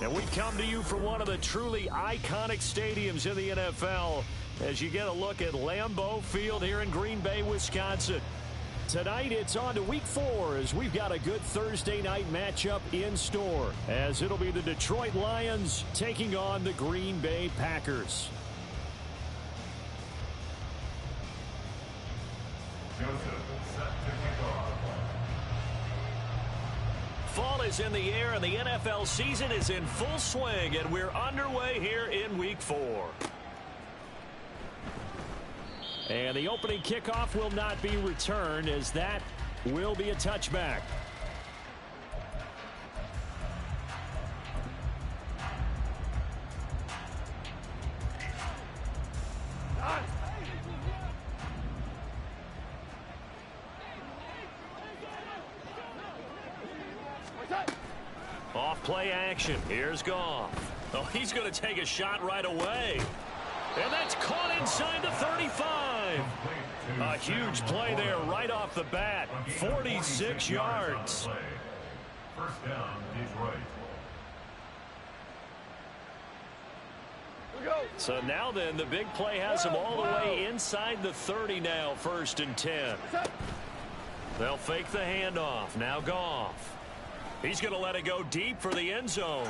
And we come to you from one of the truly iconic stadiums in the NFL as you get a look at Lambeau Field here in Green Bay, Wisconsin. Tonight it's on to week 4 as we've got a good Thursday night matchup in store as it'll be the Detroit Lions taking on the Green Bay Packers. Fall is in the air and the NFL season is in full swing, and we're underway here in week 4. And the opening kickoff will not be returned as that will be a touchback. Off play action. Here's Goff. Oh, he's going to take a shot right away. And that's caught inside the 35. A huge play there right off the bat. 46 yards. First down, Detroit. So now then, the big play has him all the way inside the 30 now, 1st and 10. They'll fake the handoff. Now Goff. He's going to let it go deep for the end zone.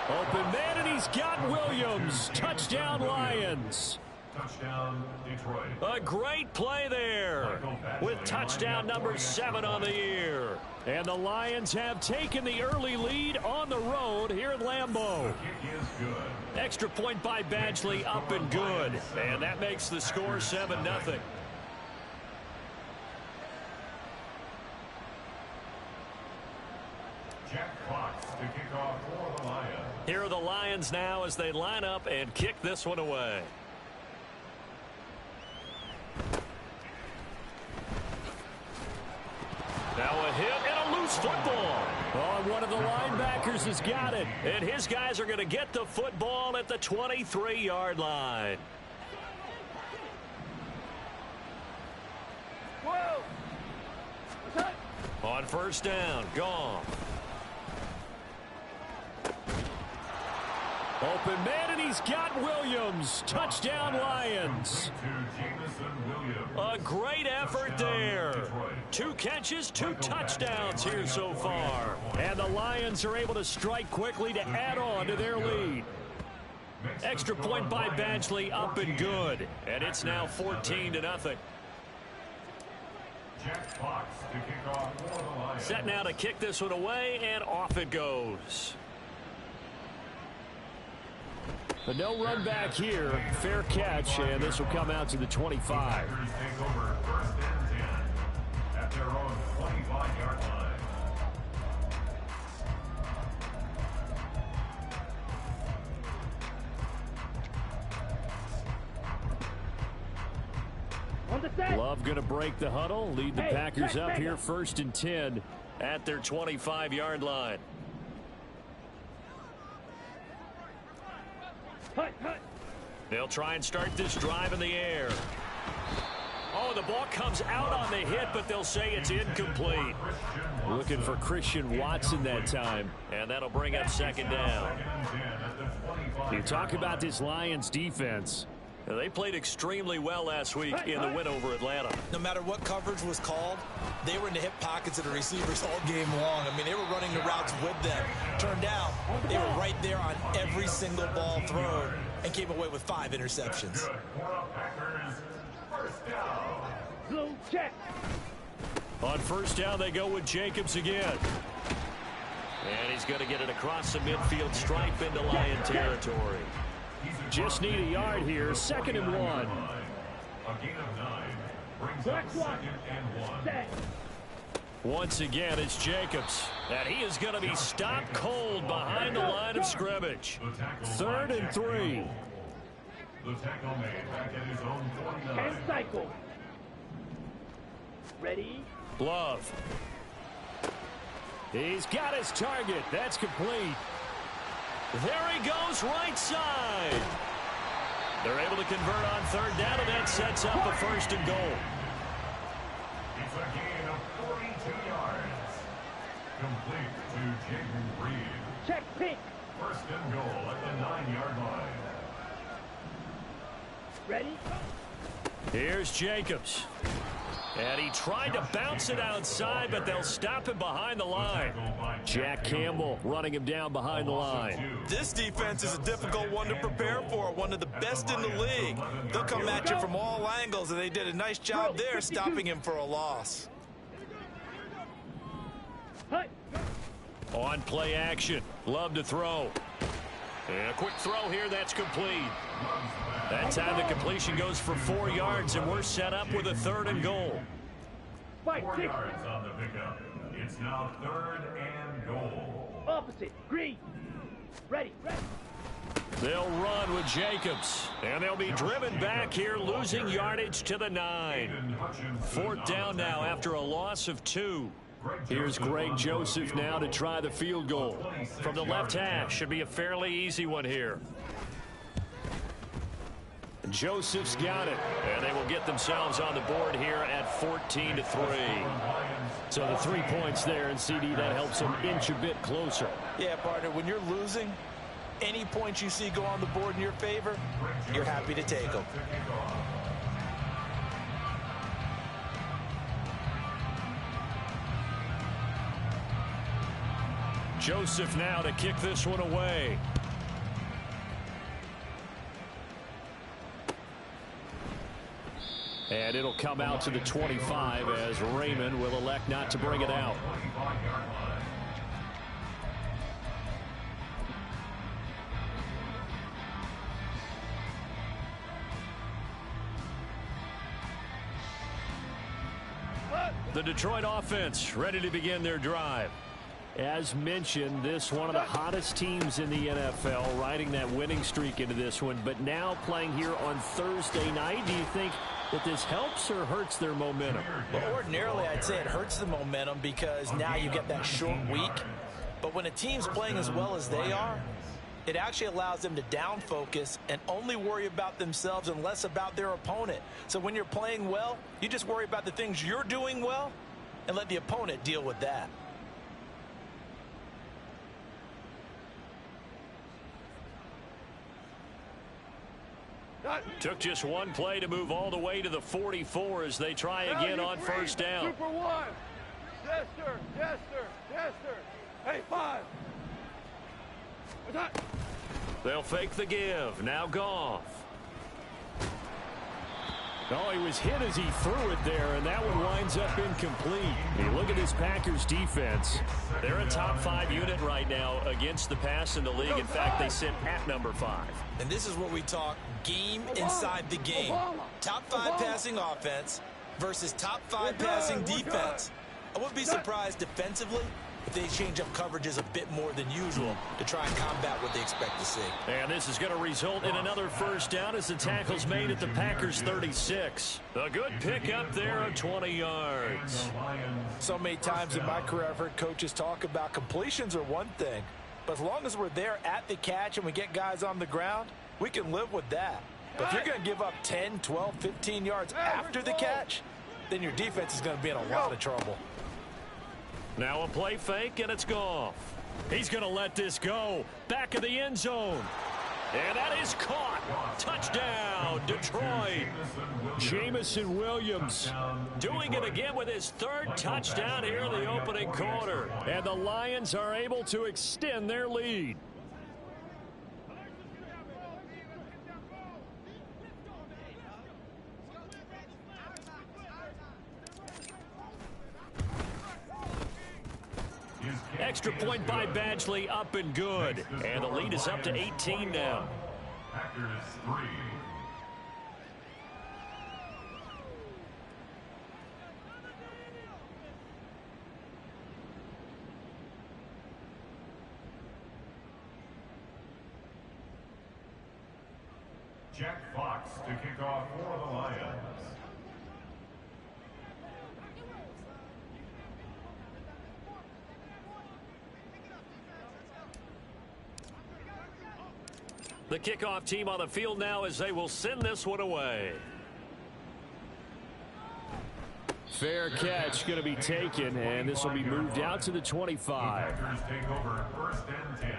Open man, and he's got Williams. Touchdown, Lions. Touchdown, Detroit. A great play there with touchdown number 7 on the year. And the Lions have taken the early lead on the road here at Lambeau. The kick is good. Extra point by Badgley, up and good. And that makes the score 7-0. Jack Fox to kick off for the Lions. Here are the Lions now as they line up and kick this one away. Now a hit and a loose football. Oh, one of the linebackers has got it. And his guys are going to get the football at the 23-yard line. Whoa! On first down, Goff. Open man, and he's got Williams. Touchdown, Lions. A great effort there. 2 catches, 2 touchdowns here so far. And the Lions are able to strike quickly to add on to their lead. Extra point by Badgley, up and good. And it's now 14-0. Jack Fox to kick off for the Lions. Set now to kick this one away, and off it goes. But no run back here. Fair catch, and this will come out to the 25. Packers take over 1st and 10 at their own 25-yard line. Love going to break the huddle, lead the Packers up here 1st and 10 at their 25-yard line. They'll try and start this drive in the air. Oh, the ball comes out on the hit, but they'll say it's incomplete. Looking for Christian Watson that time, and that'll bring up 2nd down. You talk about this Lions defense. They played extremely well last week in the win over Atlanta. No matter what coverage was called, they were in the hip pockets of the receivers all game long. I mean, they were running the routes with them. Turned out, they were right there on every single ball thrown and came away with 5 interceptions. Blue check. On first down, they go with Jacobs again. And he's going to get it across the midfield stripe into Lion territory. Just need a yard here, 2nd and 1. A gain of 9 brings up 2nd and 1. Once again, it's Jacobs. And he is going to be stopped cold behind the line of scrimmage. 3rd and 3. The tackle made back at his own 49. And cycle. Ready? Love. He's got his target. That's complete. There he goes, right side. They're able to convert on 3rd down, and that sets up a 1st and goal. It's a gain of 42 yards. Complete to Jaden Reed. Check pink. First and goal at the 9-yard line. Ready? Here's Jacobs. And he tried to bounce it outside, but they'll stop him behind the line. Jack Campbell running him down behind the line. This defense is a difficult one to prepare for, one of the best in the league. They'll come at you from all angles, and they did a nice job there stopping him for a loss. On play action. Love to throw. And a quick throw here, that's complete. That time the completion goes for 4 yards, and we're set up with a 3rd and goal. 4 yards on the pickup. It's now 3rd and goal. Opposite. Green. Ready. They'll run with Jacobs, and they'll be driven back here, losing yardage to the 9. 4th down now after a loss of 2. Here's Greg Joseph now to try the field goal. From the left hash, should be a fairly easy one here. Joseph's got it, and they will get themselves on the board here at 14-3. So the 3 points there, and CD, that helps them inch a bit closer. Yeah, partner, when you're losing, any points you see go on the board in your favor, you're happy to take them. Joseph now to kick this one away. And it'll come out to the 25 as Raymond will elect not to bring it out. The Detroit offense ready to begin their drive. As mentioned, this one of the hottest teams in the NFL, riding that winning streak into this one, but now playing here on Thursday night. Do you think that this helps or hurts their momentum? Well, ordinarily, I'd say it hurts the momentum because now you get that short week. But when a team's playing as well as they are, it actually allows them to down focus and only worry about themselves and less about their opponent. So when you're playing well, you just worry about the things you're doing well and let the opponent deal with that. Took just one play to move all the way to the 44 as they try again on first down. Super one. Yes, sir. Yes, sir. Yes, sir. Hey, 5. They'll fake the give. Now Goff. Oh, he was hit as he threw it there, and that one winds up incomplete. You look at this Packers defense. They're a top 5 unit right now against the pass in the league. In fact, they sit at number 5. And this is what we talk game inside the game. Top 5 passing offense versus top 5 passing defense. I wouldn't be surprised defensively if they change up coverages a bit more than usual to try and combat what they expect to see. And this is going to result in another first down as the tackle's made at the Packers 36. A good pickup there of 20 yards. So many times in my career I've heard coaches talk about completions are one thing, but as long as we're there at the catch and we get guys on the ground, we can live with that. But if you're going to give up 10, 12, 15 yards after the catch, then your defense is going to be in a lot of trouble. Now a play fake, and it's Goff. He's going to let this go. Back of the end zone. And that is caught. Touchdown, Detroit. Jamison Williams doing it again with his 3rd touchdown here in the opening quarter. And the Lions are able to extend their lead. Extra point by Badgley, up and good. And the lead is up to 18 now. Packers 3. Jack Fox to kick off for the Lions. The kickoff team on the field now as they will send this one away. Fair catch going to be taken, and this will be moved out to the 25. Packers take over 1st and 10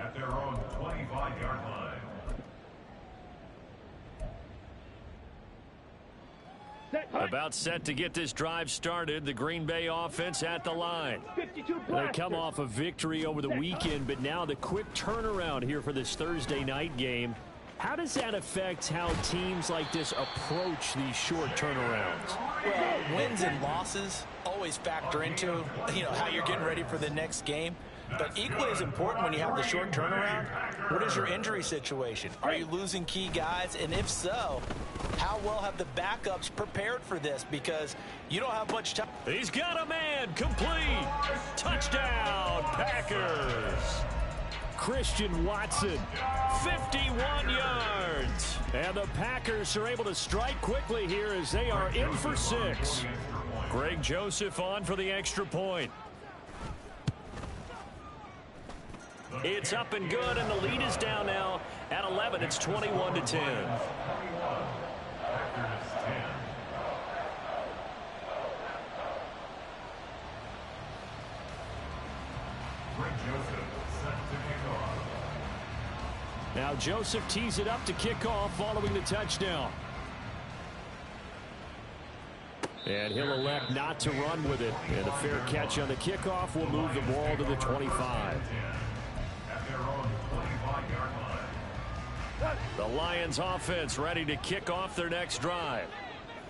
at their own 25-yard line. About set to get this drive started. The Green Bay offense at the line. They come off a victory over the weekend, but now the quick turnaround here for this Thursday night game. How does that affect how teams like this approach these short turnarounds? Well, wins and losses always factor into, how you're getting ready for the next game. But equally as important when you have the short turnaround, what is your injury situation? Are you losing key guys? And if so, how well have the backups prepared for this? Because you don't have much time. He's got a man. Complete. Touchdown, Packers. Christian Watson, 51 yards. And the Packers are able to strike quickly here as they are in for 6. Greg Joseph on for the extra point. It's up and good, and the lead is down now at 11. It's 21-10. Now Joseph tees it up to kick off following the touchdown. And he'll elect not to run with it. And a fair catch on the kickoff will move the ball to the 25. The Lions offense ready to kick off their next drive.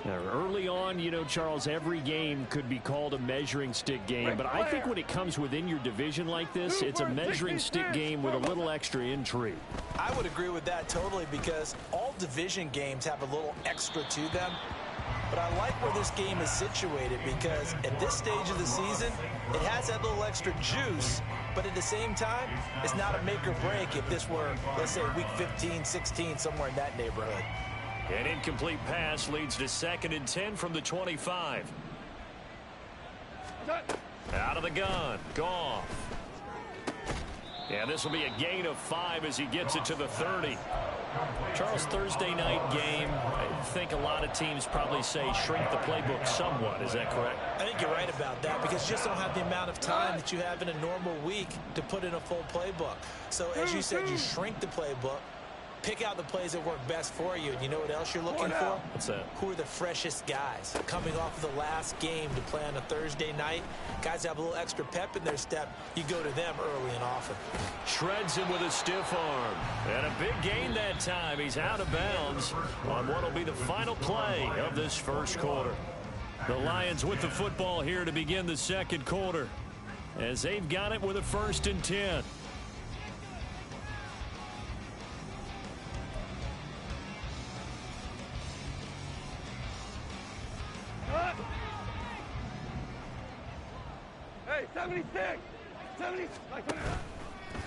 Now, early on, Charles, every game could be called a measuring stick game. But I think when it comes within your division like this, it's a measuring stick game with a little extra intrigue. I would agree with that totally, because all division games have a little extra to them. But I like where this game is situated, because at this stage of the season, it has that little extra juice. But at the same time, it's not a make or break if this were, let's say, week 15, 16, somewhere in that neighborhood. An incomplete pass leads to 2nd and 10 from the 25. Out of the gun. Goff. Yeah, this will be a gain of 5 as he gets it to the 30. Charles, Thursday night game, I think a lot of teams probably say shrink the playbook somewhat. Is that correct? I think you're right about that, because you just don't have the amount of time that you have in a normal week to put in a full playbook. So as you said, you shrink the playbook, pick out the plays that work best for you. And you know what else you're looking for? What's that? Who are the freshest guys coming off of the last game to play on a Thursday night? Guys have a little extra pep in their step. You go to them early and often. Shreds him with a stiff arm. And a big gain that time. He's out of bounds on what will be the final play of this first quarter. The Lions with the football here to begin the second quarter, as they've got it with a 1st and 10. Hey, 76! 70!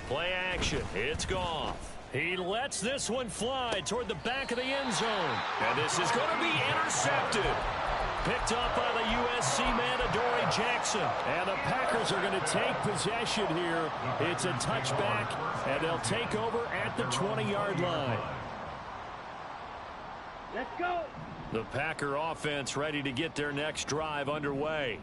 Play action. It's Goff. He lets this one fly toward the back of the end zone. And this is going to be intercepted. Picked up by the USC man, Adoree Jackson. And the Packers are going to take possession here. It's a touchback, and they'll take over at the 20-yard line. Let's go! The Packer offense ready to get their next drive underway.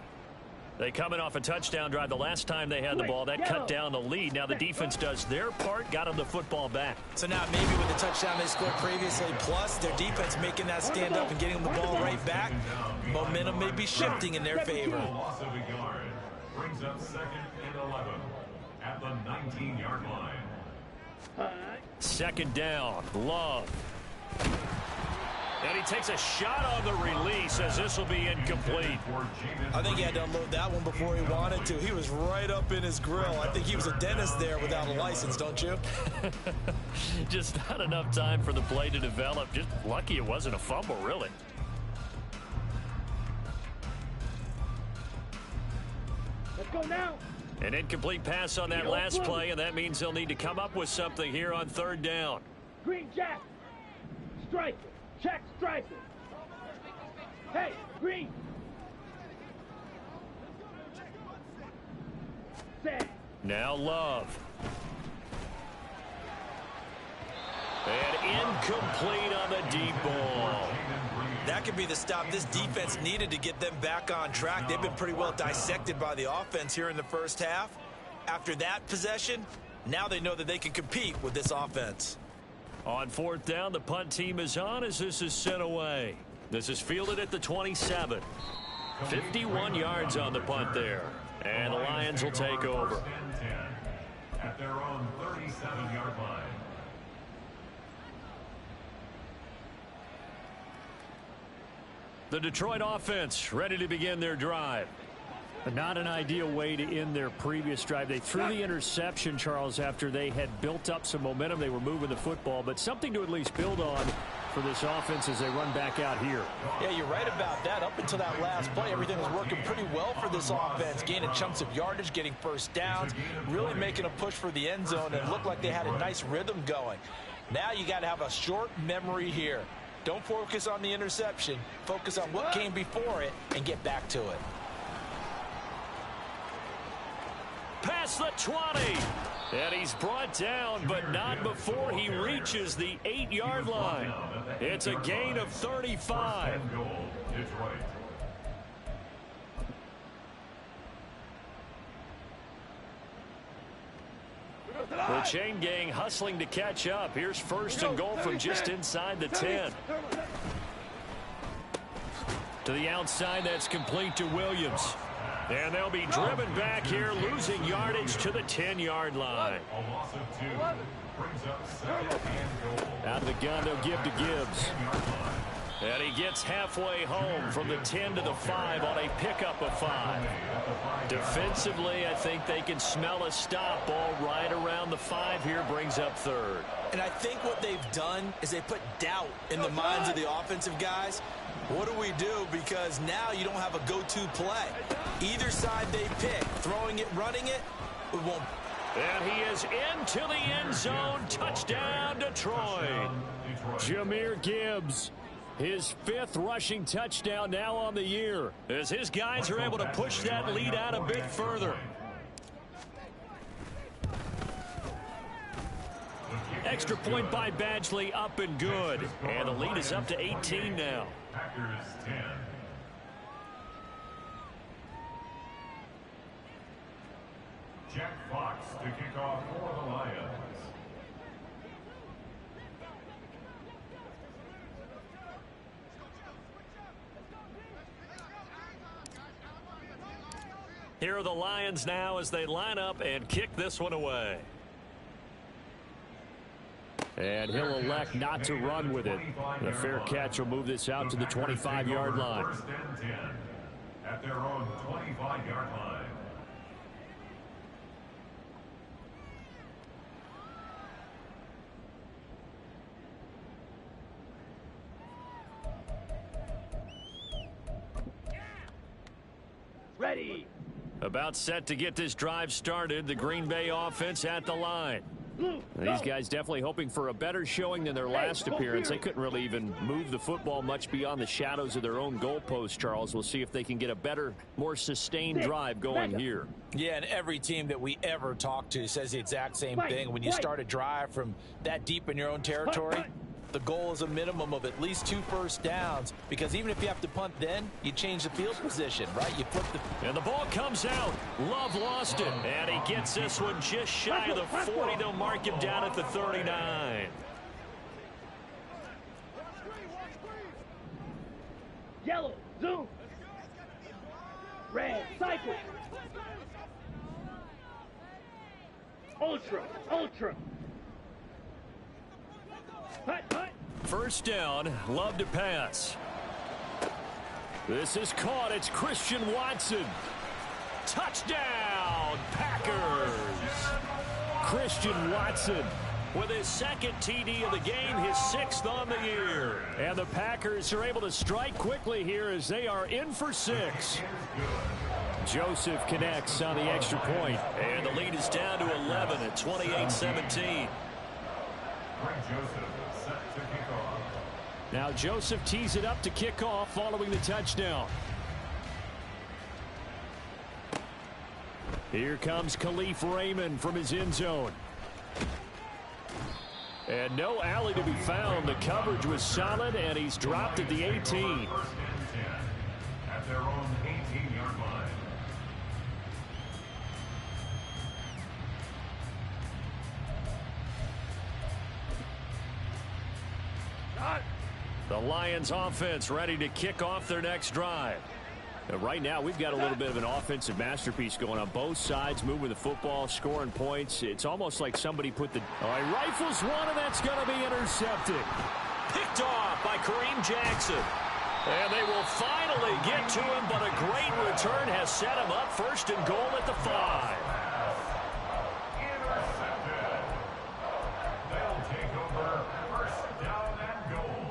They coming off a touchdown drive the last time they had the ball. That cut down the lead. Now the defense does their part, got them the football back. So now maybe with the touchdown they scored previously, plus their defense making that stand up and getting the ball right back, momentum may be shifting in their favor. Loss of a yard brings up 2nd and 11 at the 19-yard line. 2nd down. Love. And he takes a shot on the release as this will be incomplete. I think he had to unload that one before he wanted to. He was right up in his grill. I think he was a dentist there without a license, don't you? Just not enough time for the play to develop. Just lucky it wasn't a fumble, really. Let's go now! An incomplete pass on that last play, and that means they'll need to come up with something here on 3rd down. Green Jack! Strike it! Check striker. Hey, Green. Set. Now Love. And incomplete on the deep ball. That could be the stop this defense needed to get them back on track. They've been pretty well dissected by the offense here in the first half. After that possession, Now they know that they can compete with this offense. On fourth down, the punt team is on as this is sent away. This is fielded at the 27. 51 yards on the punt there. And the Lions will take over. At their own 37-yard line. The Detroit offense ready to begin their drive. But not an ideal way to end their previous drive. They threw the interception, Charles, after they had built up some momentum. They were moving the football, but something to at least build on for this offense as they run back out here. Yeah, you're right about that. Up until that last play, everything was working pretty well for this offense, gaining chunks of yardage, getting first downs, really making a push for the end zone, and it looked like they had a nice rhythm going. Now you got to have a short memory here. Don't focus on the interception. Focus on what came before it and get back to it. Past the 20. And he's brought down, but not before he reaches the 8-yard line. It's a gain of 35. The chain gang hustling to catch up. Here's first and goal from just inside the 10. To the outside, that's complete to Williams. And they'll be driven back here, losing yardage to the 10-yard line. A loss of 2 brings up second and goal. Out of the gun, they'll give to Gibbs. And he gets halfway home from the 10 to the 5 on a pickup of 5. Defensively, I think they can smell a stop. Ball right around the 5 here, brings up third. And I think what they've done is they put doubt in the minds of the offensive guys. What do we do? Because now you don't have a go-to play. Either side they pick, throwing it, running it, it won't. And he is into the end zone. Touchdown, Detroit. Jahmyr Gibbs, his 5th rushing touchdown now on the year, as his guys are able to push that lead out a bit further. Extra point by Badgley, up and good. And the lead is up to 18 now. Packers 10. Jack Fox to kick off for the Lions. Here are the Lions now as they line up and kick this one away. And he'll elect not to run with it. The fair catch will move this out to the 25-yard line. First and 10 at their own 25-yard line. Ready. About set to get this drive started. The Green Bay offense at the line. These guys definitely hoping for a better showing than their last appearance. They couldn't really even move the football much beyond the shadows of their own goalpost, Charles. We'll see if they can get a better, more sustained drive going here. Yeah, and every team that we ever talk to says the exact same thing. When you start a drive from that deep in your own territory, the goal is a minimum of at least 2 first downs, because even if you have to punt then, you change the field position, right? You flip the... And the ball comes out. Love lost it. And he gets this one just shy of the 40. They'll mark him down at the 39. Yellow, zoom. Red, cycle. Ultra, ultra. Hut, hut. First down, Love to pass. This is caught. It's Christian Watson. Touchdown, Packers. Christian Watson with his 2nd TD of the game, his 6th on the year. And the Packers are able to strike quickly here as they are in for 6. Joseph connects on the extra point. And the lead is down to 11 at 28-17. Now Joseph tees it up to kick off following the touchdown. Here comes Khalif Raymond from his end zone. And no alley to be found. The coverage was solid, and he's dropped at the 18. First and 10 at their own 18-yard line. The Lions offense ready to kick off their next drive. Right now, we've got a little bit of an offensive masterpiece going on both sides, moving the football, scoring points. It's almost like somebody put the... All right, rifles one, and that's going to be intercepted. Picked off by Kareem Jackson. And they will finally get to him, but a great return has set him up first and goal at the 5. Intercepted. They'll take over first down and goal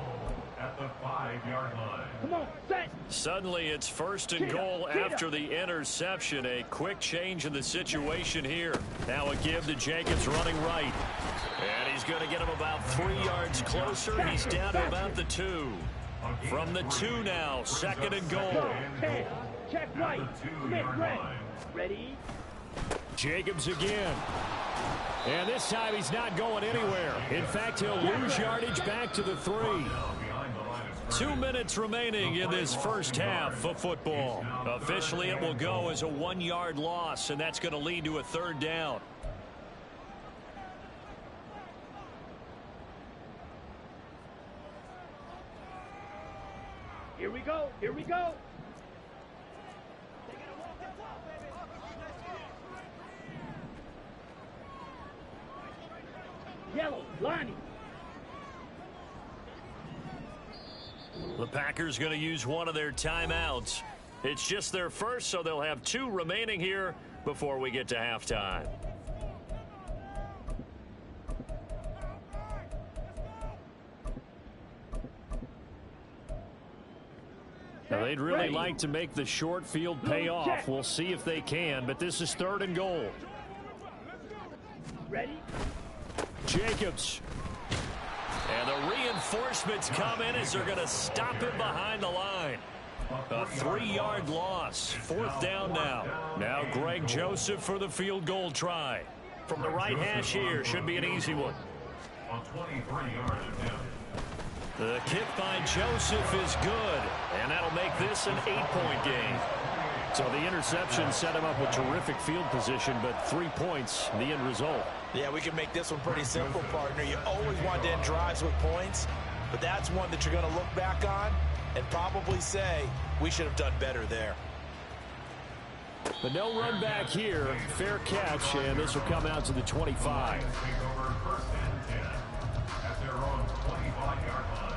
at the 5-yard line. Come on, set. Suddenly it's first and goal after the interception. A quick change in the situation here. Now a give to Jacobs running right. And he's going to get him about 3 yards closer. He's down to about the 2. From the 2 now, second and goal. Check right. Smith, ready. Jacobs again. And this time he's not going anywhere. In fact, he'll lose yardage back to the 3. 2 minutes remaining in this first half of football. Officially, it will go as a 1-yard loss, and that's going to lead to a third down. Here we go. Here we go. Yellow, Lonnie. The Packers going to use one of their timeouts. It's just their first, so they'll have 2 remaining here before we get to halftime. Now, they'd really like to make the short field pay off. We'll see if they can, but this is third and goal. Ready? Jacobs. And the reinforcements come in as they're going to stop him behind the line. A 3-yard loss. Fourth down now. Now Greg Joseph for the field goal try. From the right hash here. Should be an easy one. A 23-yard attempt. The kick by Joseph is good. And that'll make this an 8-point game. So the interception set him up with terrific field position, but 3 points, the end result. Yeah, we can make this one pretty simple, partner. You always want to end drives with points, but that's one that you're going to look back on and probably say, we should have done better there. But no run back here. Fair catch, and this will come out to the 25. Take over first and 10 at their own 25-yard line.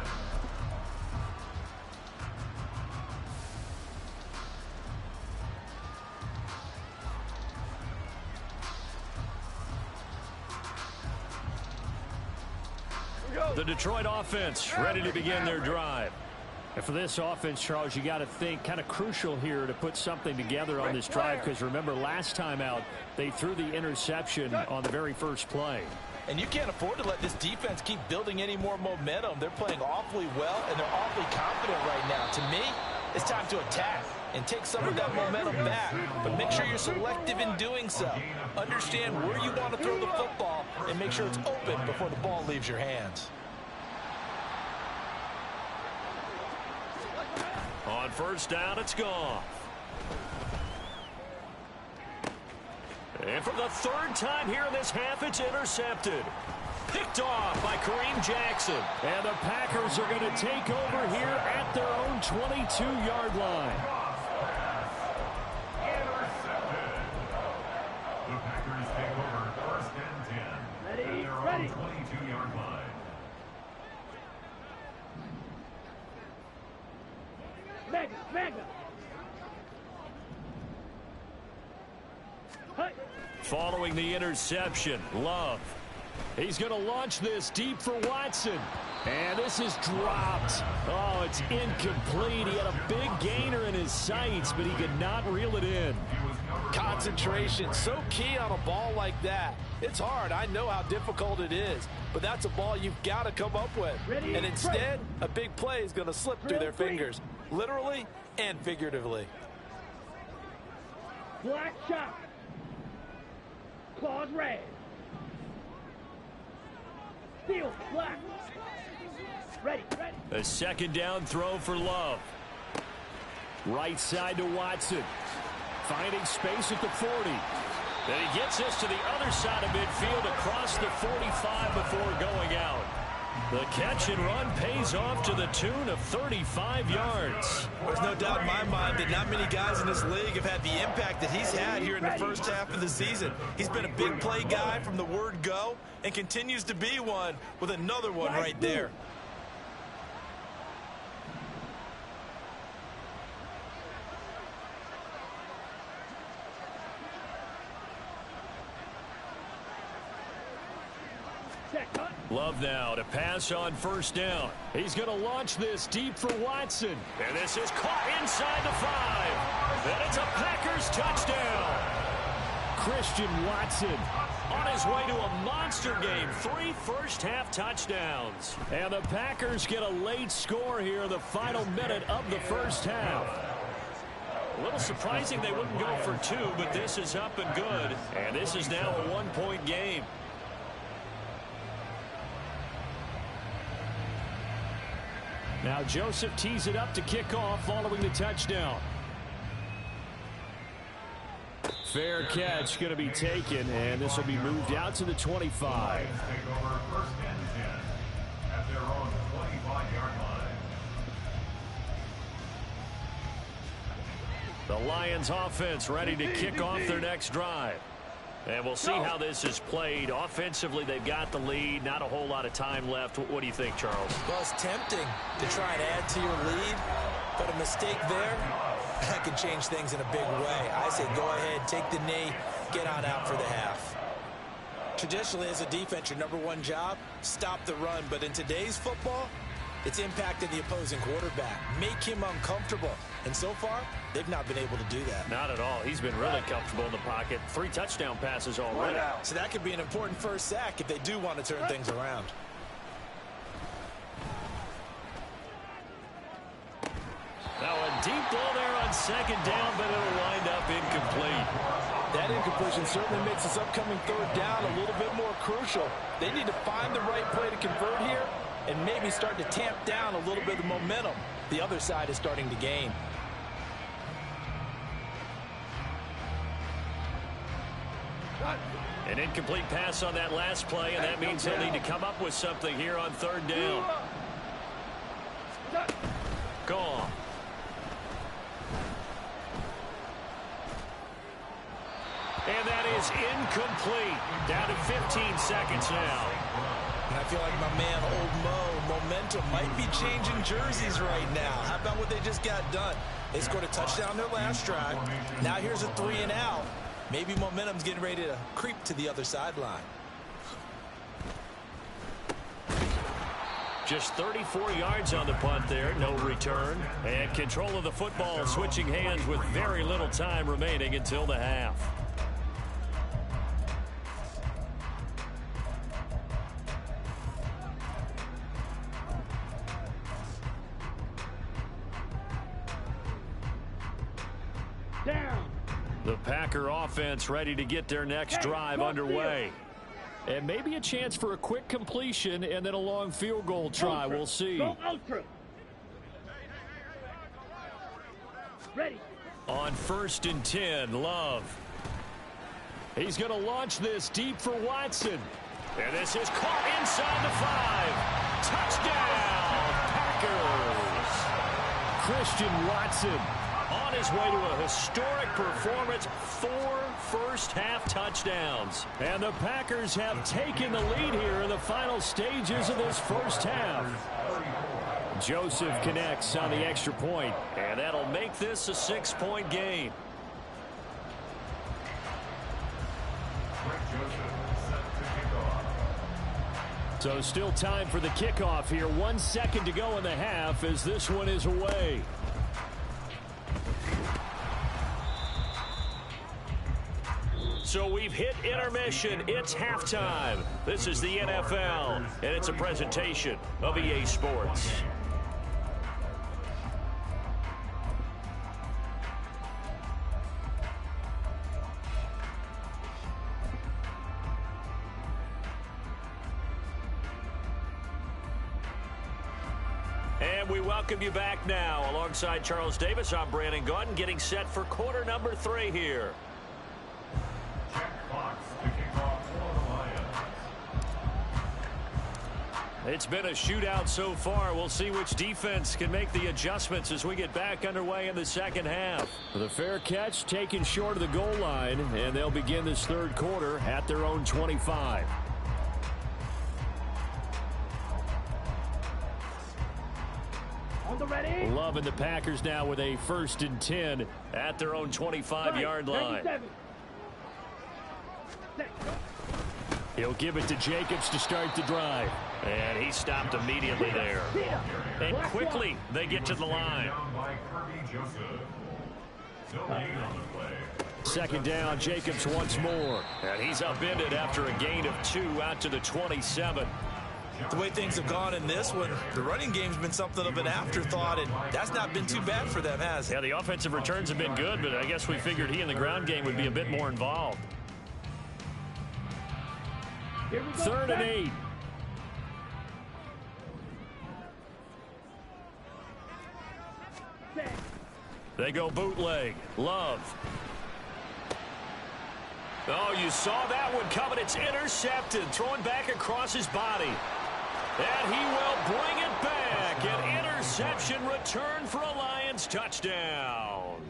The Detroit offense ready to begin their drive. And for this offense, Charles, you got to think kind of crucial here to put something together on this drive, because remember last time out they threw the interception on the very first play. And you can't afford to let this defense keep building any more momentum. They're playing awfully well, and they're awfully confident right now. To me, it's time to attack and take some of that momentum back. But make sure you're selective in doing so. Understand where you want to throw the football and make sure it's open before the ball leaves your hands. On first down, it's gone. And for the 3rd time here in this half, it's intercepted. Picked off by Kareem Jackson. And the Packers are going to take over here at their own 22-yard line. Intercepted. The Packers take over first and 10 at their own 22-yard line. Mega. Following the interception, Love. He's going to launch this deep for Watson. And this is dropped. Oh, it's incomplete. He had a big gainer in his sights, but he could not reel it in. Concentration, so key on a ball like that. It's hard. I know how difficult it is, but that's a ball you've got to come up with. And instead, a big play is going to slip through their fingers, literally and figuratively. Black shot. Claws red. Steel black. Ready. A second down throw for Love. Right side to Watson. Finding space at the 40. Then he gets this to the other side of midfield across the 45 before going out. The catch and run pays off to the tune of 35 yards. There's no doubt in my mind that not many guys in this league have had the impact that he's had here in the first half of the season. He's been a big play guy from the word go and continues to be one with another one right there. Love now to pass on first down. He's going to launch this deep for Watson. And this is caught inside the 5. And it's a Packers touchdown. Christian Watson on his way to a monster game. 3 first-half touchdowns. And the Packers get a late score here in the final minute of the first half. A little surprising they wouldn't go for 2, but this is up and good. And this is now a 1-point game. Now Joseph tees it up to kick off following the touchdown. Fair catch going to be taken, and this will be moved out to the 25. Take over 1st and 10 at their own 25-yard line. The Lions offense ready to kick off their next drive. And we'll see how this is played. Offensively, they've got the lead. Not a whole lot of time left. What do you think, Charles? Well, it's tempting to try and add to your lead, but a mistake there, that can change things in a big way. I say go ahead, take the knee, get on out for the half. Traditionally, as a defense, your #1 job, stop the run. But in today's football, it's impacting the opposing quarterback. Make him uncomfortable. And so far, they've not been able to do that. Not at all. He's been really comfortable in the pocket. 3 touchdown passes already. So that could be an important first sack if they do want to turn things around. Now a deep ball there on 2nd down, but it'll wind up incomplete. That incompletion certainly makes this upcoming 3rd down a little bit more crucial. They need to find the right play to convert here and maybe start to tamp down a little bit of momentum the other side is starting to gain. An incomplete pass on that last play, and that means he'll need to come up with something here on 3rd down. Gone. And that is incomplete. Down to 15 seconds now. And I feel like my man, Old Mo, momentum might be changing jerseys right now. How about what they just got done? They scored a touchdown their last drive. Now here's a 3 and out. Maybe momentum's getting ready to creep to the other sideline. Just 34 yards on the punt there, no return. And control of the football switching hands with very little time remaining until the half. Down. The Packer offense ready to get their next drive underway. And maybe a chance for a quick completion and then a long field goal try. We'll see. Go ultra. Ready. On 1st and 10, Love. He's going to launch this deep for Watson. And this is caught inside the 5. Touchdown, Packers. Christian Watson on his way to a historic performance. 4 first-half touchdowns. And the Packers have taken the lead here in the final stages of this first half. Joseph connects on the extra point, and that'll make this a 6-point game. So still time for the kickoff here. 1 second to go in the half as this one is away. So we've hit intermission. It's halftime. This is the NFL, and it's a presentation of EA Sports. And we welcome you back now. Alongside Charles Davis, I'm Brandon Gaudin, getting set for quarter number 3 here. Check box to kick off for the Lions. It's been a shootout so far. We'll see which defense can make the adjustments as we get back underway in the second half. The fair catch taken short of the goal line, and they'll begin this third quarter at their own 25. Love and the Packers now with a 1st and 10 at their own 25-yard line. He'll give it to Jacobs to start the drive. And he stopped immediately there. And quickly they get to the line. Second down, Jacobs once more. And he's upended after a gain of 2 out to the 27. The way things have gone in this one, the running game's been something of an afterthought, and that's not been too bad for them, has it? Yeah, the offensive returns have been good, but I guess we figured he in the ground game would be a bit more involved. 3rd and 8. They go bootleg. Love. Oh, you saw that one coming. It's intercepted. Thrown back across his body. And he will bring it back. An interception return for a Lions touchdown.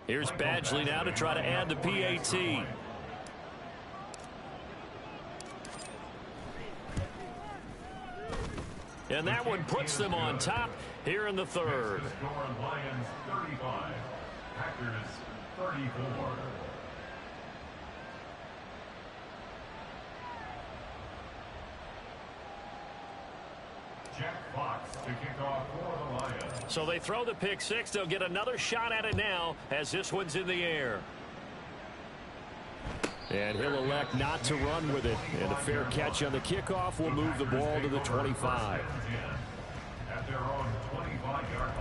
Here's Badgley now to try to add the PAT. And that one puts them on top here in the third. Lions 35, Packers 34. Jack Fox to kick off for the Lions. So they throw the pick six. They'll get another shot at it now as this one's in the air. And he'll elect not to run with it. And a fair catch on the kickoff will move the ball to the 25. At their own 25-yard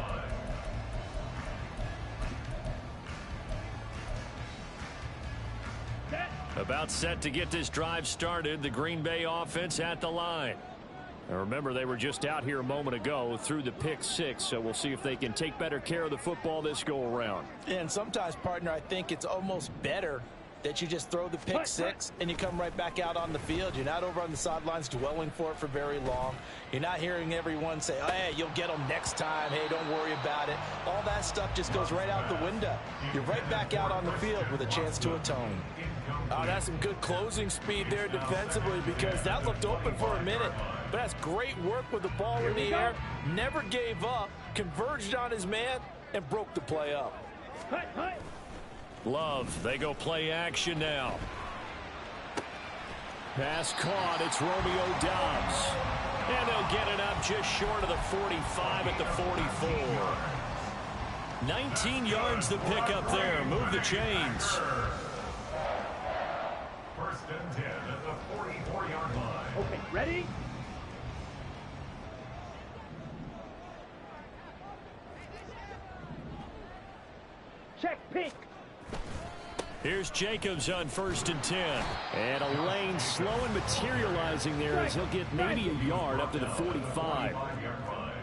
line. About set to get this drive started. The Green Bay offense at the line. Now remember, they were just out here a moment ago through the pick six, so we'll see if they can take better care of the football this go around. And sometimes, partner, I think it's almost better that you just throw the pick six and you come right back out on the field. You're not over on the sidelines dwelling for it for very long. You're not hearing everyone say, oh, hey, you'll get them next time. Hey, don't worry about it. All that stuff just goes right out the window. You're right back out on the field with a chance to atone. Oh, that's some good closing speed there defensively, because that looked open for a minute. But that's great work with the ball in the air. Never gave up, converged on his man, and broke the play up. Love, they go play action now. Pass caught, it's Romeo Doubs. And they'll get it up just short of the 45 at the 44. 19 yards to pick up there. Move the chains. 1st and 10 at the 44-yard line. Okay, ready? Check pink. Here's Jacobs on 1st and 10. And a lane slow and materializing there as he'll get maybe a yard up to the 45. 5-yard line.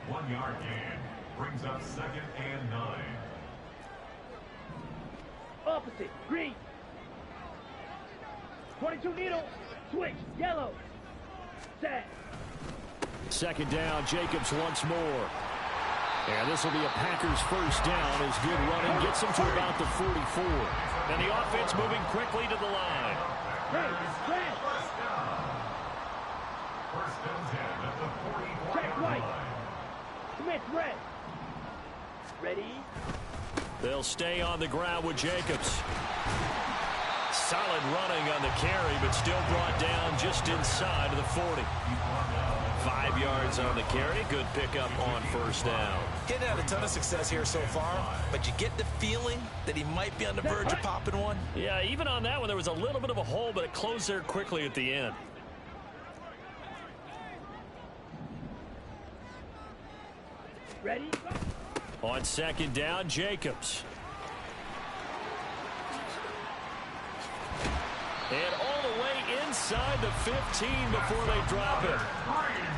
1 yard gain brings up 2nd and 9. Opposite, green. 22 needle, switch, yellow. Set. 2nd down, Jacobs once more. And this will be a Packers 1st down as good running gets them to about the 44. And the offense moving quickly to the line. Hey, red. 1st and 10 at the 44-yard Check right. line. Smith, red. Ready? They'll stay on the ground with Jacobs. Solid running on the carry, but still brought down just inside of the 40. 5 yards on the carry. Good pickup on 1st down. Getting had a ton of success here so far, but you get the feeling that he might be on the verge of popping one. Yeah, even on that one, there was a little bit of a hole, but it closed there quickly at the end. Ready? On 2nd down, Jacobs. And all the way inside the 15 before they drop it.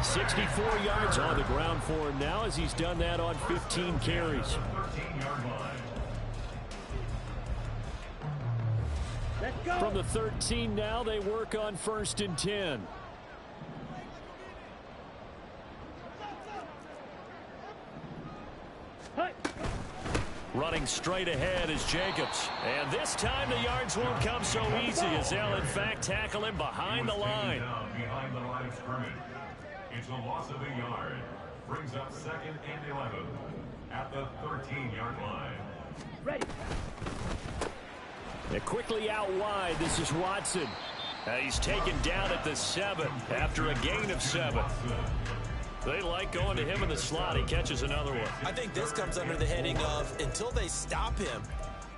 64 yards on the ground for him now as he's done that on 15 carries. 13-yard line. Let's From the 13 now, they work on 1st and 10. Running straight ahead is Jacobs. And this time the yards won't come so easy as they'll in fact tackle him behind the line. Behind the line of scrimmage. It's a loss of a yard. Brings up 2nd and 11 at the 13-yard line. Ready. They're quickly out wide. This is Watson. He's taken down at the 7 after a gain of 7. They like going to him in the slot. He catches another one. I think this comes under the heading of until they stop him,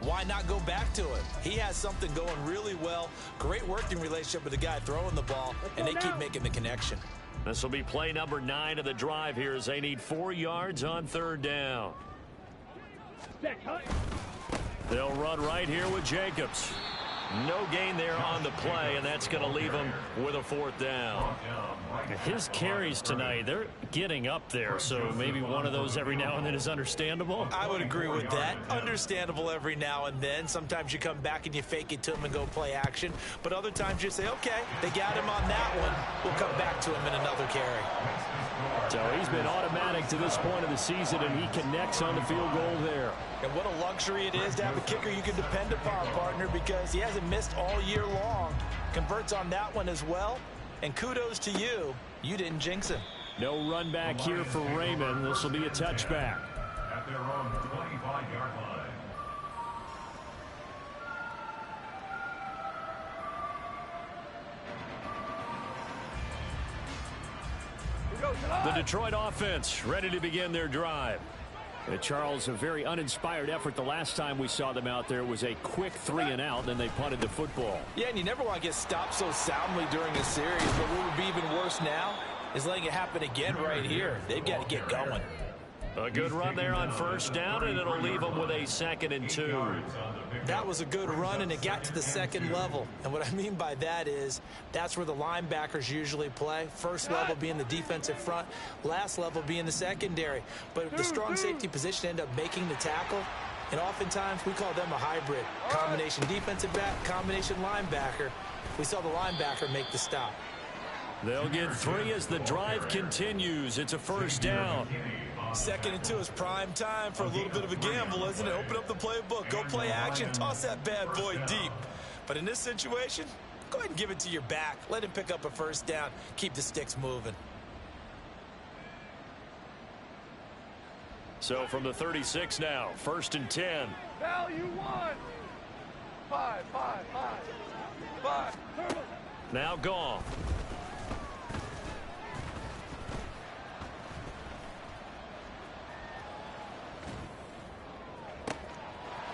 why not go back to it? He has something going really well. Great working relationship with the guy throwing the ball, and they keep making the connection. This will be play number 9 of the drive here as they need 4 yards on 3rd down. They'll run right here with Jacobs. No gain there on the play, and that's going to leave him with a 4th down. His carries tonight, they're getting up there, so maybe one of those every now and then is understandable. I would agree with that. Understandable every now and then. Sometimes you come back and you fake it to him and go play action, but other times you say, okay, they got him on that one. We'll come back to him in another carry. So he's been automatic to this point of the season, and he connects on the field goal there. And what a luxury it is to have a kicker you can depend upon, partner, because he hasn't missed all year long. Converts on that one as well. And kudos to you. You didn't jinx him. No run back here for Raymond. This will be a touchback. At their own 25-yard line. The Detroit offense ready to begin their drive. Charles, a very uninspired effort the last time we saw them out there. It was a quick 3 and out, then they punted the football. Yeah, and you never want to get stopped so soundly during a series, but what would be even worse now is letting it happen again right here. They've got to get going. A good run there on 1st down, and it'll leave them with a 2nd and 2. That was a good run, and it got to the 2nd level. And what I mean by that is that's where the linebackers usually play. First level being the defensive front, last level being the secondary. But the strong safety position ended up making the tackle, and oftentimes we call them a hybrid. Combination defensive back, combination linebacker. We saw the linebacker make the stop. They'll get 3 as the drive continues. It's a 1st down. 2nd and 2 is prime time for a little bit of a gamble, isn't it? Open up the playbook, go play action, toss that bad boy deep. But in this situation, go ahead and give it to your back. Let him pick up a 1st down. Keep the sticks moving. So from the 36 now, 1st and 10. Value 1. 5. Now gone.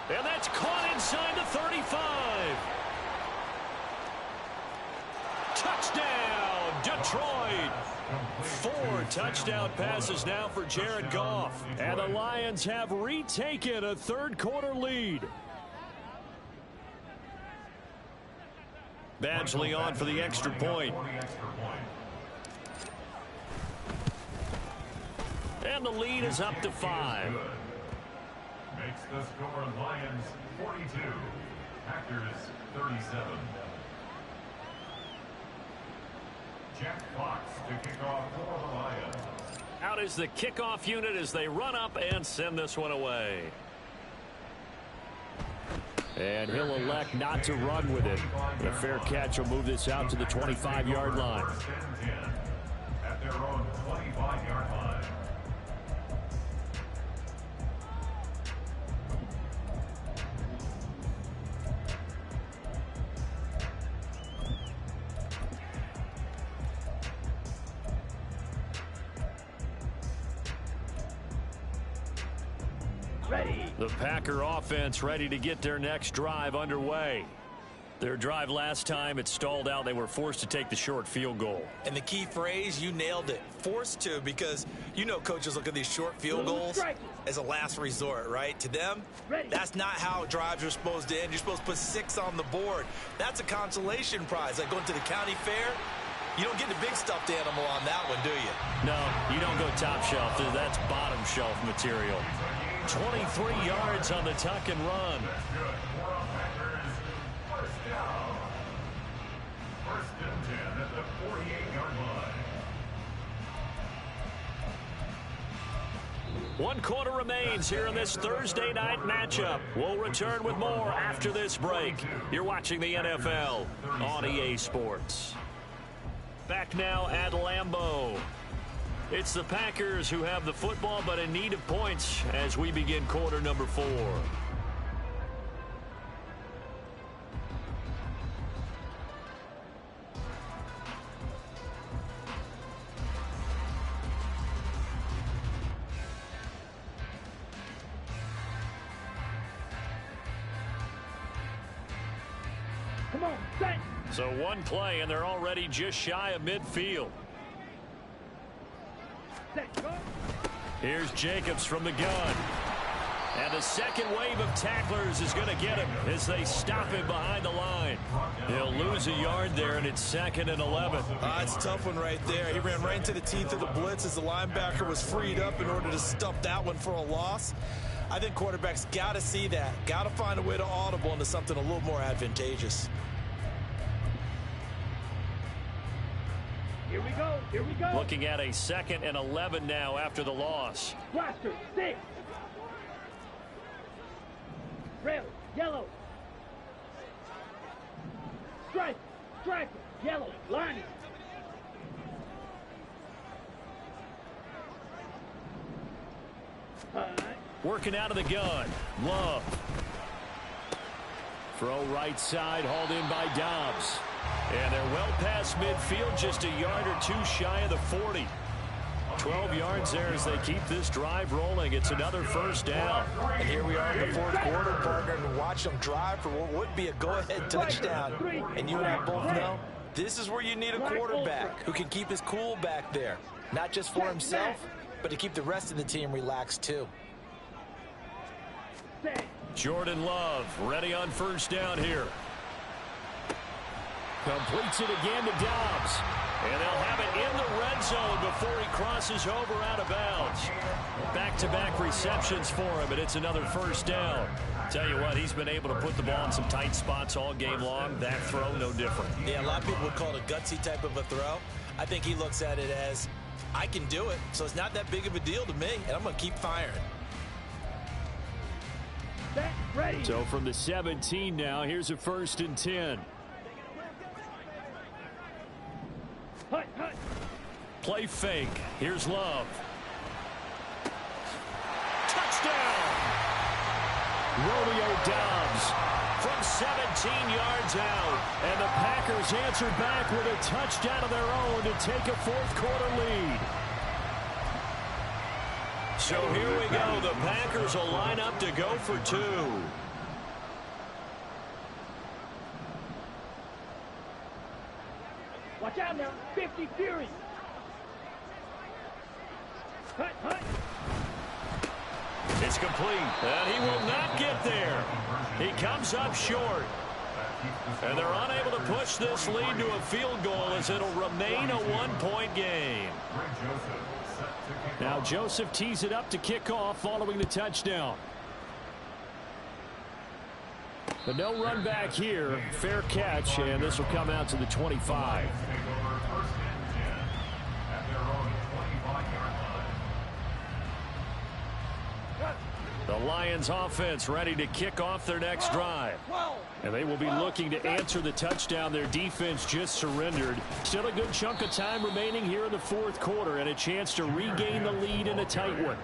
And that's caught inside the 35. Touchdown, Detroit. 4 touchdown passes now for Jared Goff. And the Lions have retaken a 3rd quarter lead. Badgley on for the extra point. And the lead is up to 5. Makes the score Lions 42, Packers 37. Jack Fox to kick off for the Lions. Out is the kickoff unit as they run up and send this one away. And he'll elect not to run with it. The fair catch will move this out to the 25-yard line. At their own 25-yard line. The Packer offense ready to get their next drive underway. Their drive last time, it stalled out. They were forced to take the short field goal. And the key phrase, you nailed it. Forced to, because you know coaches look at these short field goals as a last resort, right? To them, that's not how drives are supposed to end. You're supposed to put 6 on the board. That's a consolation prize. Like going to the county fair, you don't get the big stuffed animal on that one, do you? No, you don't go top shelf. That's bottom shelf material. 23 yards on the tuck and run. One quarter remains here in this Thursday night matchup. We'll return with more after this break. You're watching the NFL on EA Sports. Back now at Lambeau. It's the Packers who have the football, but in need of points as we begin quarter number 4. Come on, set. So one play, and they're already just shy of midfield. Set, go. Here's Jacobs from the gun. And the second wave of tacklers is going to get him as they stop him behind the line. He'll lose a yard there, and it's 2nd and 11. It's a tough one right there. He ran right into the teeth of the blitz as the linebacker was freed up in order to stuff that one for a loss. I think quarterbacks got to see that. Got to find a way to audible into something a little more advantageous. Here we go. Here we go. Looking at a 2nd and 11 now after the loss. Blaster, 6. Red, yellow. Strike, strike, yellow, line. Working out of the gun. Love. Throw right side, hauled in by Dobbs. And they're well past midfield, just a yard or 2 shy of the 40. 12 yards there as they keep this drive rolling. It's another first down. And here we are in the 4th quarter, partner, and watch them drive for what would be a go-ahead touchdown. And you and I both know this is where you need a quarterback who can keep his cool back there. Not just for himself, but to keep the rest of the team relaxed too. Jordan Love ready on first down here. Completes it again to Dobbs. And they'll have it in the red zone before he crosses over out of bounds. Back-to-back receptions for him, and it's another first down. Tell you what, he's been able to put the ball in some tight spots all game long. That throw, no different. Yeah, a lot of people would call it a gutsy type of a throw. I think he looks at it as, I can do it, so it's not that big of a deal to me, and I'm going to keep firing. Ready. So from the 17 now, here's a 1st and 10. Hut, hut. Play fake. Here's Love. Touchdown! Romeo Dobbs from 17 yards out. And the Packers answer back with a touchdown of their own to take a 4th quarter lead. So here we go. The Packers will line up to go for 2. Watch out now. 50 Fury. Hut, hut. It's complete. And he will not get there. He comes up short. And they're unable to push this lead to a field goal as it'll remain a 1-point game. Now Joseph tees it up to kick off following the touchdown. But no run back here. Fair catch, and this will come out to the 25. The Lions offense ready to kick off their next drive. And they will be looking to answer the touchdown their defense just surrendered. Still a good chunk of time remaining here in the 4th quarter and a chance to regain the lead in a tight one.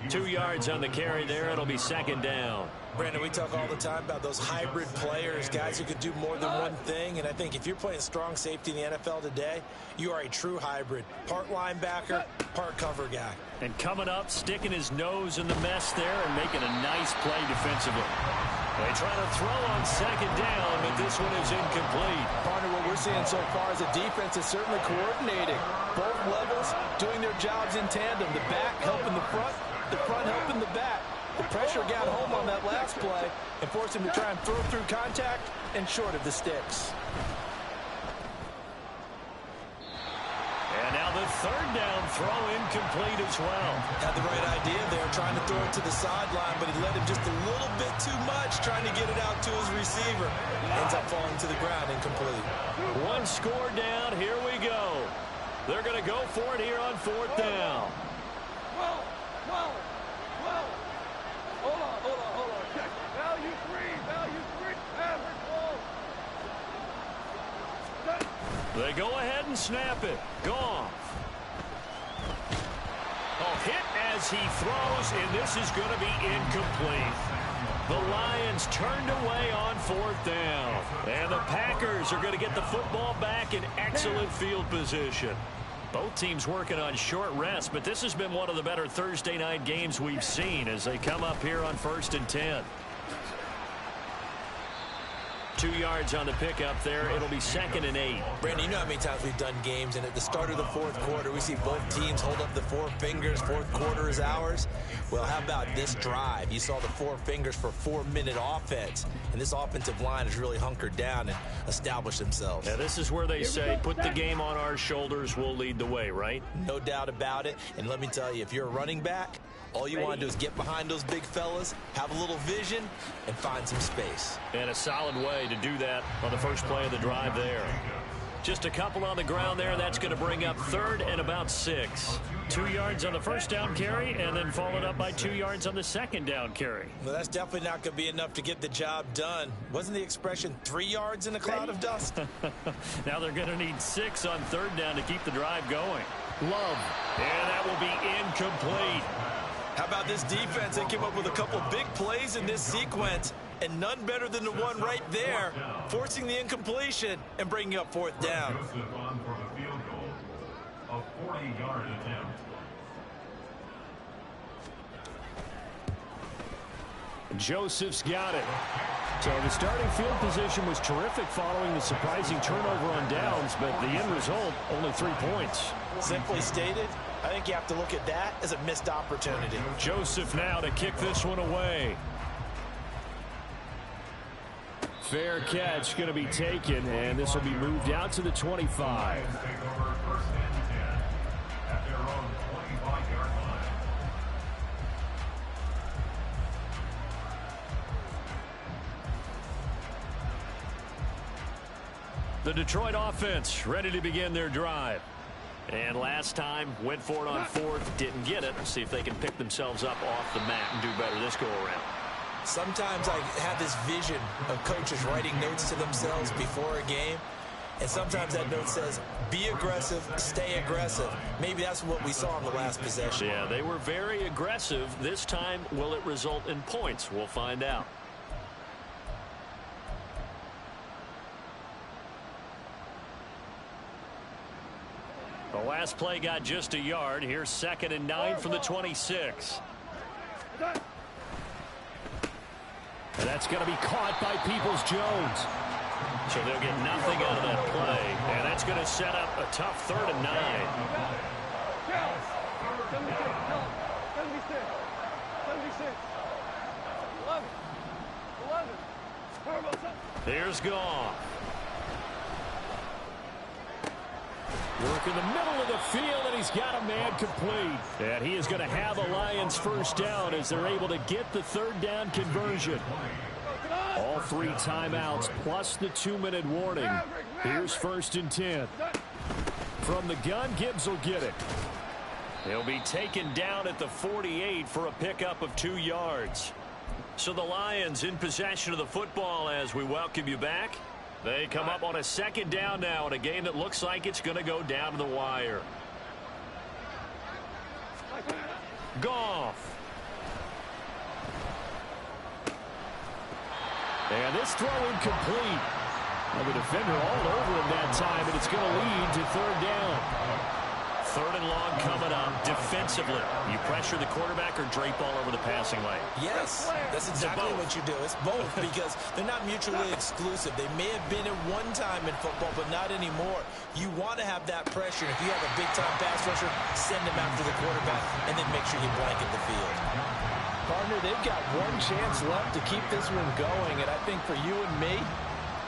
2 yards on the carry there. It'll be 2nd down. Brandon, we talk all the time about those hybrid players, guys who could do more than one thing. And I think if you're playing strong safety in the NFL today, you are a true hybrid. Part linebacker, part cover guy. And coming up, sticking his nose in the mess there and making a nice play defensively. They try to throw on 2nd down, but this one is incomplete. Partner, what we're seeing so far is the defense is certainly coordinating. Both levels doing their jobs in tandem. The back helping the front helping the back. The pressure got home on that last play and forced him to try and throw through contact and short of the sticks. And now the 3rd down throw incomplete as well. Had the right idea there, trying to throw it to the sideline, but he let him just a little bit too much, trying to get it out to his receiver. Ends up falling to the ground, incomplete. 1 score down, here we go. They're going to go for it here on 4th down. 12. Hold on. Check. Value 3. Average ball. They go ahead and snap it. Goff. Oh, hit as he throws, and this is going to be incomplete. The Lions turned away on 4th down. And the Packers are going to get the football back in excellent field position. Both teams working on short rest, but this has been one of the better Thursday night games we've seen as they come up here on 1st and 10. 2 yards on the pickup there. It'll be 2nd and 8. Brandon, you know how many times we've done games, and at the start of the 4th quarter, we see both teams hold up the 4 fingers. 4th quarter is ours. Well, how about this drive? You saw the 4 fingers for 4-minute offense, and this offensive line has really hunkered down and established themselves. Yeah, this is where they say, put the game on our shoulders, we'll lead the way, right? No doubt about it. And let me tell you, if you're a running back, all you want to do is get behind those big fellas, have a little vision, and find some space. And a solid way to do that on the first play of the drive there. Just a couple on the ground there. That's going to bring up 3rd and about 6. 2 yards on the first down carry, and then followed up by 2 yards on the second down carry. Well, that's definitely not going to be enough to get the job done. Wasn't the expression 3 yards in a cloud of dust? Now they're going to need 6 on 3rd down to keep the drive going. Love. And that will be incomplete. How about this defense? They came up with a couple big plays in this sequence, and none better than the one right there, forcing the incompletion and bringing up 4th down. Joseph on for the field goal. A 40-yard attempt. Joseph's got it. So the starting field position was terrific following the surprising turnover on downs, but the end result, only 3 points. Simply stated, I think you have to look at that as a missed opportunity. Joseph now to kick this one away. Fair catch going to be taken, and this will be moved out to the 25. Take over 1st and 10 at their own 25-yard line. The Detroit offense ready to begin their drive. And last time, went for it on 4th, didn't get it. See if they can pick themselves up off the mat and do better this go-around. Sometimes I have this vision of coaches writing notes to themselves before a game, and sometimes that note says, be aggressive, stay aggressive. Maybe that's what we saw in the last possession. Yeah, they were very aggressive. This time, will it result in points? We'll find out. The last play got just a yard. Here's 2nd and 9 from the 26. And that's going to be caught by Peoples-Jones. So they'll get nothing out of that play. And that's going to set up a tough 3rd and 9. 76. Here's Goff. Work in the middle of the field, and he's got a man complete. And he is going to have a Lions first down as they're able to get the 3rd down conversion. All 3 timeouts plus the 2-minute warning. Here's 1st and 10. From the gun, Gibbs will get it. He'll be taken down at the 48 for a pickup of 2 yards. So the Lions in possession of the football as we welcome you back. They come up on a 2nd down now in a game that looks like it's going to go down to the wire. Goff. And this throw incomplete. Well, the defender all over him that time, and it's going to lead to 3rd down. 3rd and long coming up defensively. You pressure the quarterback or drape all over the passing lane? Yes, that's exactly what you do. It's both because they're not mutually exclusive. They may have been at one time in football, but not anymore. You want to have that pressure. If you have a big-time pass rusher, send them after the quarterback, and then make sure you blanket the field. Partner, they've got one chance left to keep this one going, and I think for you and me,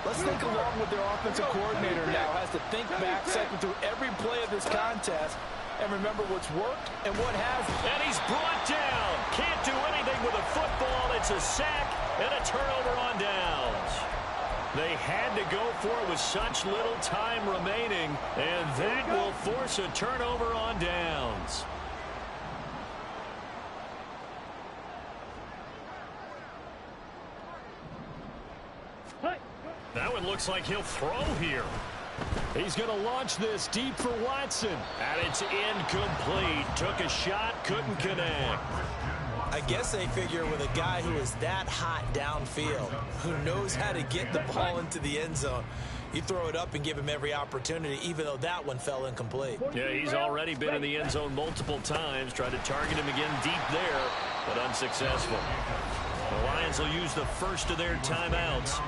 let's think along with their offensive coordinator now. Has to think back, cycle through every play of this contest, and remember what's worked and what hasn't. And he's brought down. Can't do anything with a football. It's a sack and a turnover on downs. They had to go for it with such little time remaining, and that will force a turnover on downs. looks like he'll throw here. He's going to launch this deep for Watson. And it's incomplete. Took a shot, couldn't connect. I guess they figure with a guy who is that hot downfield, who knows how to get the ball into the end zone, you throw it up and give him every opportunity, even though that one fell incomplete. Yeah, he's already been in the end zone multiple times. Tried to target him again deep there, but unsuccessful. The Lions will use the first of their timeouts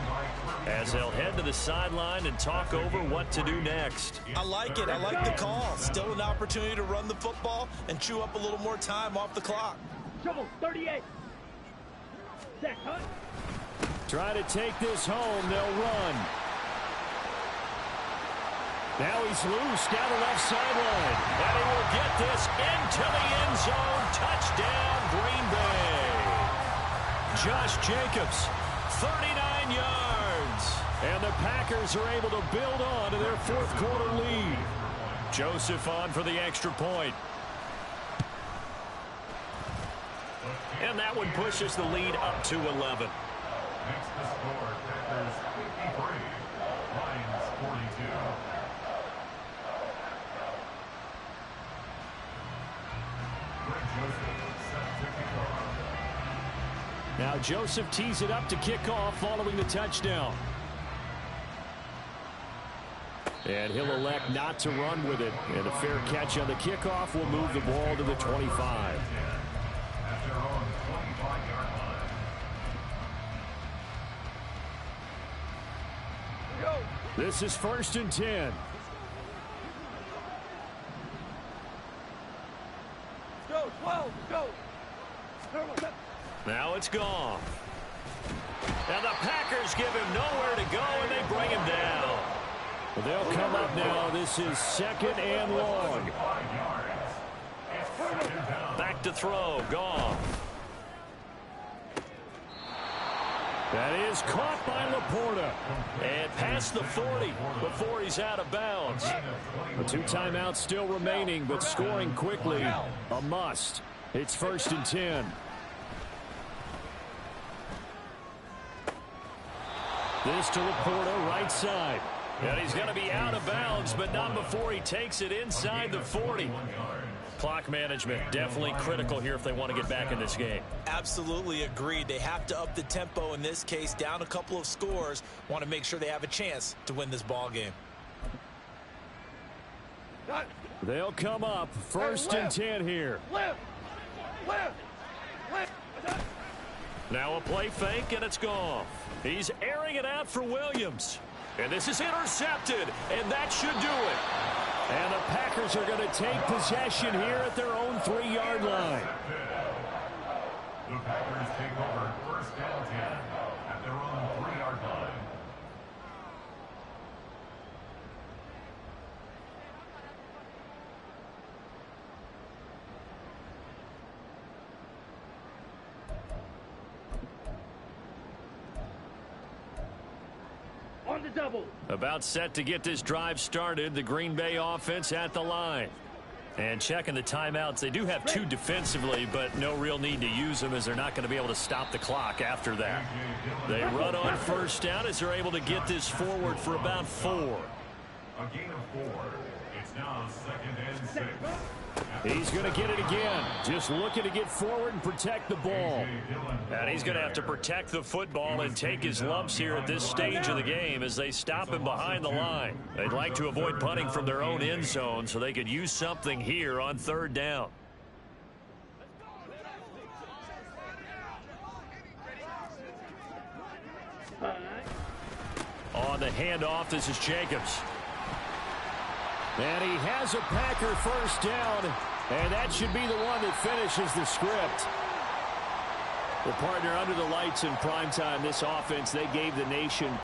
as they'll head to the sideline and talk over what to do next. I like it. I like the call. Still an opportunity to run the football and chew up a little more time off the clock. Trouble, 38. Zach, hunt. Try to take this home. They'll run. Now he's loose down the left sideline. And he will get this into the end zone. Touchdown, Green Bay. Josh Jacobs, 39 yards. And the Packers are able to build on to their fourth quarter lead. Joseph on for the extra point. And that one pushes the lead up to 11. Makes the score Packers 53, Lions 42. Greg Joseph set to kick off. Now Joseph tees it up to kick off following the touchdown. And he'll elect not to run with it. And a fair catch on the kickoff will move the ball to the 25. At their own 25-yard line. Go. This is 1st and 10. Go, 12, go. Now it's gone. And the Packers give him nowhere to go, and they bring him down. Well, they'll come up now. This is 2nd and long. 5 yards. It's 2nd down. Back to throw. Gone. That is caught by Laporta. And past the 40 before he's out of bounds. The 2 timeouts still remaining, but scoring quickly, a must. It's 1st and 10. This to Laporta, right side. And he's going to be out of bounds, but not before he takes it inside the 40. Clock management, definitely critical here if they want to get back in this game. Absolutely agreed. They have to up the tempo in this case, down a couple of scores. Want to make sure they have a chance to win this ball game. They'll come up 1st and 10 here. Left. Now a play fake, and it's gone. He's airing it out for Williams. And this is intercepted, and that should do it. And the Packers are going to take possession here at their own 3-yard line. The Packers take over 1st and 10 at their own 3-yard line. On the double. About set to get this drive started, the Green Bay offense at the line. And checking the timeouts, they do have 2 defensively, but no real need to use them as they're not going to be able to stop the clock after that. They run on 1st down as they're able to get this forward for about 4. A gain of 4. It's now 2nd and 6. He's going to get it again. Just looking to get forward and protect the ball. And he's going to have to protect the football and take his lumps here at this stage of the game as they stop him behind the line. They'd like to avoid punting from their own end zone so they could use something here on 3rd down. On the handoff, this is Jacobs. And he has a Packer 1st down, and that should be the one that finishes the script. Well, partner, under the lights in primetime, this offense, they gave the nation